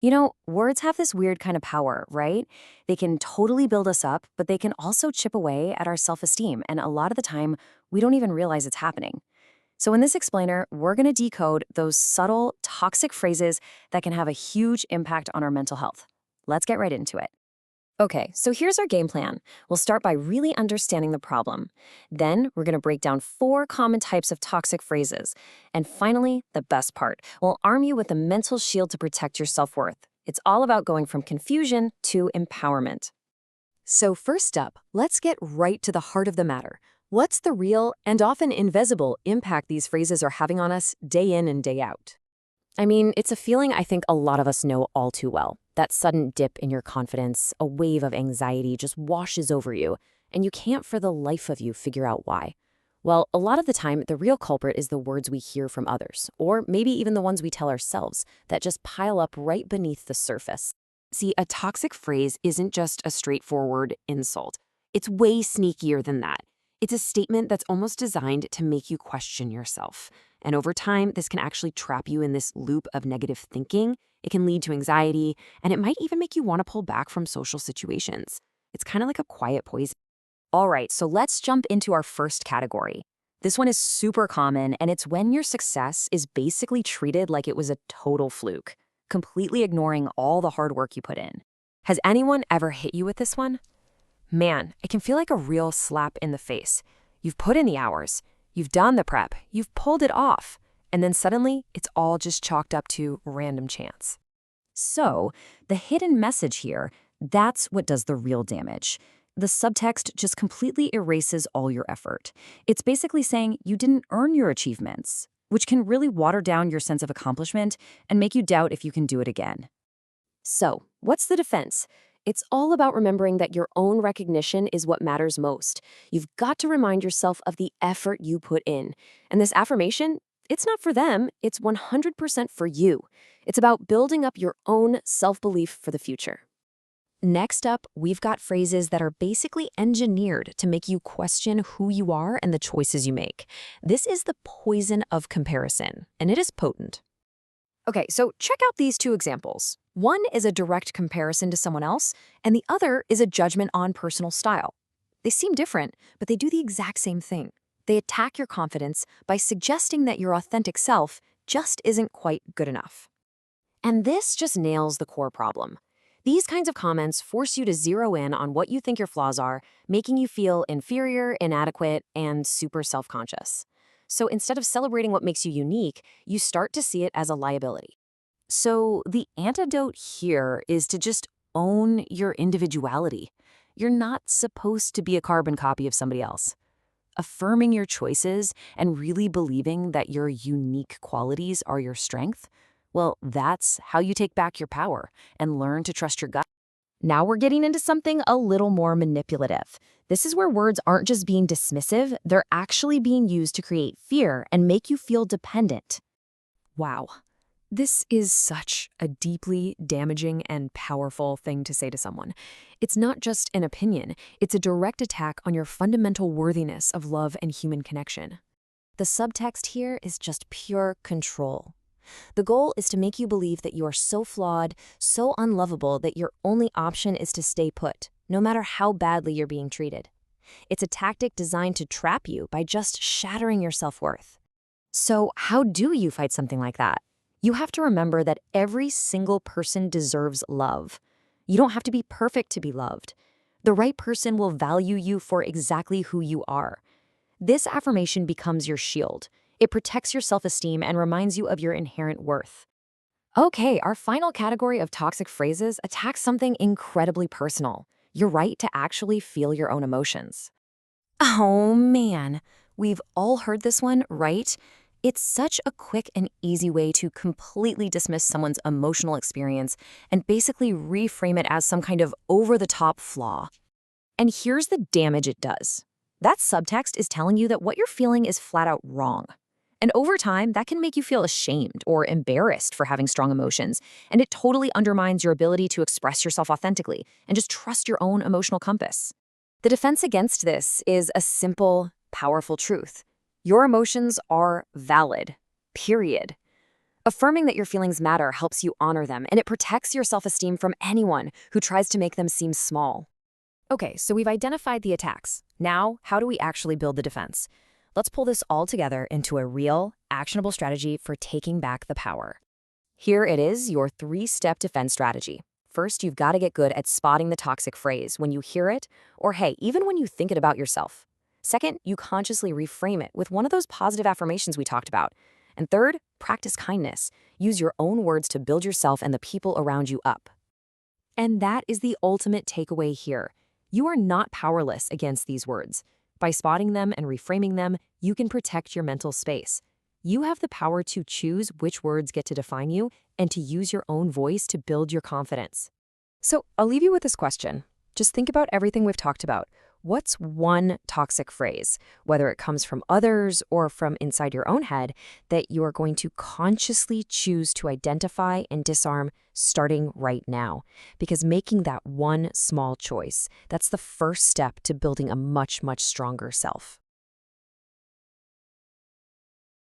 You know, words have this weird kind of power, right? They can totally build us up, but they can also chip away at our self-esteem, and a lot of the time, we don't even realize it's happening. So in this explainer, we're going to decode those subtle, toxic phrases that can have a huge impact on our mental health. Let's get right into it. Okay, so here's our game plan. We'll start by really understanding the problem. Then we're going to break down 4 common types of toxic phrases. And finally, the best part, we'll arm you with a mental shield to protect your self-worth. It's all about going from confusion to empowerment. So first up, let's get right to the heart of the matter. What's the real and often invisible impact these phrases are having on us day in and day out? I mean, it's a feeling I think a lot of us know all too well. That sudden dip in your confidence, a wave of anxiety just washes over you, and you can't for the life of you figure out why. Well, a lot of the time, the real culprit is the words we hear from others, or maybe even the ones we tell ourselves, that just pile up right beneath the surface. See, a toxic phrase isn't just a straightforward insult. It's way sneakier than that. It's a statement that's almost designed to make you question yourself. And over time, this can actually trap you in this loop of negative thinking. It can lead to anxiety, and it might even make you want to pull back from social situations. It's kind of like a quiet poison. All right, so let's jump into our first category. This one is super common, and it's when your success is basically treated like it was a total fluke, completely ignoring all the hard work you put in. Has anyone ever hit you with this one? Man, it can feel like a real slap in the face. You've put in the hours, you've done the prep, you've pulled it off, and then suddenly it's all just chalked up to random chance. So, the hidden message here, that's what does the real damage. The subtext just completely erases all your effort. It's basically saying you didn't earn your achievements, which can really water down your sense of accomplishment and make you doubt if you can do it again. So, what's the defense? It's all about remembering that your own recognition is what matters most. You've got to remind yourself of the effort you put in. And this affirmation, it's not for them, it's 100% for you. It's about building up your own self-belief for the future. Next up, we've got phrases that are basically engineered to make you question who you are and the choices you make. This is the poison of comparison, and it is potent. Okay, so check out these 2 examples. One is a direct comparison to someone else, and the other is a judgment on personal style. They seem different, but they do the exact same thing. They attack your confidence by suggesting that your authentic self just isn't quite good enough. And this just nails the core problem. These kinds of comments force you to zero in on what you think your flaws are, making you feel inferior, inadequate, and super self-conscious. So instead of celebrating what makes you unique, you start to see it as a liability. So the antidote here is to just own your individuality. You're not supposed to be a carbon copy of somebody else. Affirming your choices and really believing that your unique qualities are your strength, well, that's how you take back your power and learn to trust your gut. Now we're getting into something a little more manipulative. This is where words aren't just being dismissive, they're actually being used to create fear and make you feel dependent. Wow. This is such a deeply damaging and powerful thing to say to someone. It's not just an opinion, it's a direct attack on your fundamental worthiness of love and human connection. The subtext here is just pure control. The goal is to make you believe that you are so flawed, so unlovable that your only option is to stay put, no matter how badly you're being treated. It's a tactic designed to trap you by just shattering your self-worth. So how do you fight something like that? You have to remember that every single person deserves love. You don't have to be perfect to be loved. The right person will value you for exactly who you are. This affirmation becomes your shield. It protects your self-esteem and reminds you of your inherent worth. Okay, our final category of toxic phrases attacks something incredibly personal. Your right to actually feel your own emotions. Oh man, we've all heard this one, right? It's such a quick and easy way to completely dismiss someone's emotional experience and basically reframe it as some kind of over-the-top flaw. And here's the damage it does. That subtext is telling you that what you're feeling is flat out wrong. And over time, that can make you feel ashamed or embarrassed for having strong emotions, and it totally undermines your ability to express yourself authentically and just trust your own emotional compass. The defense against this is a simple, powerful truth. Your emotions are valid, period. Affirming that your feelings matter helps you honor them, and it protects your self-esteem from anyone who tries to make them seem small. Okay, so we've identified the attacks. Now, how do we actually build the defense? Let's pull this all together into a real, actionable strategy for taking back the power. Here it is, your 3-step defense strategy. First, you've got to get good at spotting the toxic phrase when you hear it, or hey, even when you think it about yourself. Second, you consciously reframe it with one of those positive affirmations we talked about. And third, practice kindness. Use your own words to build yourself and the people around you up. And that is the ultimate takeaway here. You are not powerless against these words. By spotting them and reframing them, you can protect your mental space. You have the power to choose which words get to define you and to use your own voice to build your confidence. So I'll leave you with this question. Just think about everything we've talked about. What's one toxic phrase, whether it comes from others or from inside your own head, that you are going to consciously choose to identify and disarm starting right now? Because making that one small choice, that's the first step to building a much, much stronger self.